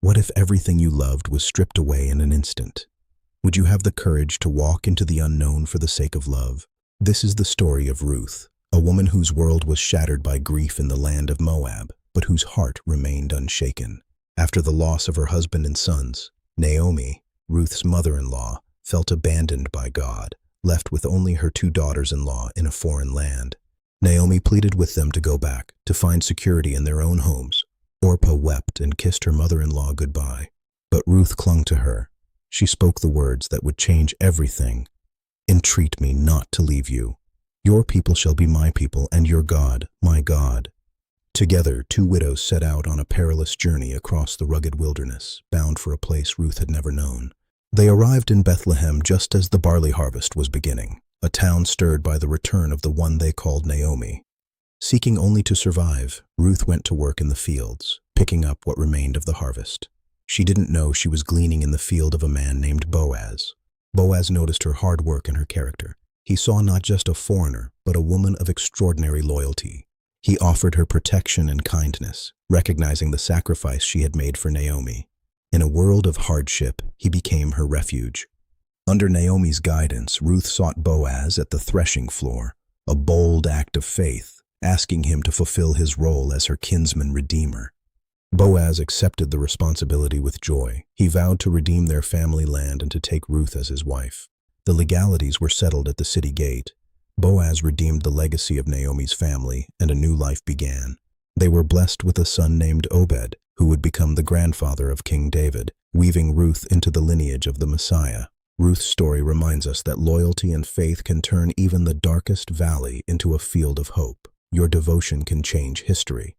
What if everything you loved was stripped away in an instant? Would you have the courage to walk into the unknown for the sake of love? This is the story of Ruth, a woman whose world was shattered by grief in the land of Moab, but whose heart remained unshaken. After the loss of her husband and sons, Naomi, Ruth's mother-in-law, felt abandoned by God, left with only her 2 daughters-in-law in a foreign land. Naomi pleaded with them to go back, to find security in their own homes. Orpah wept and kissed her mother-in-law goodbye, but Ruth clung to her. She spoke the words that would change everything. "Entreat me not to leave you. Your people shall be my people, and your God, my God." Together, 2 widows set out on a perilous journey across the rugged wilderness, bound for a place Ruth had never known. They arrived in Bethlehem just as the barley harvest was beginning, a town stirred by the return of the one they called Naomi. Seeking only to survive, Ruth went to work in the fields, picking up what remained of the harvest. She didn't know she was gleaning in the field of a man named Boaz. Boaz noticed her hard work and her character. He saw not just a foreigner, but a woman of extraordinary loyalty. He offered her protection and kindness, recognizing the sacrifice she had made for Naomi. In a world of hardship, he became her refuge. Under Naomi's guidance, Ruth sought Boaz at the threshing floor, a bold act of faith, asking him to fulfill his role as her kinsman redeemer. Boaz accepted the responsibility with joy. He vowed to redeem their family land and to take Ruth as his wife. The legalities were settled at the city gate. Boaz redeemed the legacy of Naomi's family, and a new life began. They were blessed with a son named Obed, who would become the grandfather of King David, weaving Ruth into the lineage of the Messiah. Ruth's story reminds us that loyalty and faith can turn even the darkest valley into a field of hope. Your devotion can change history.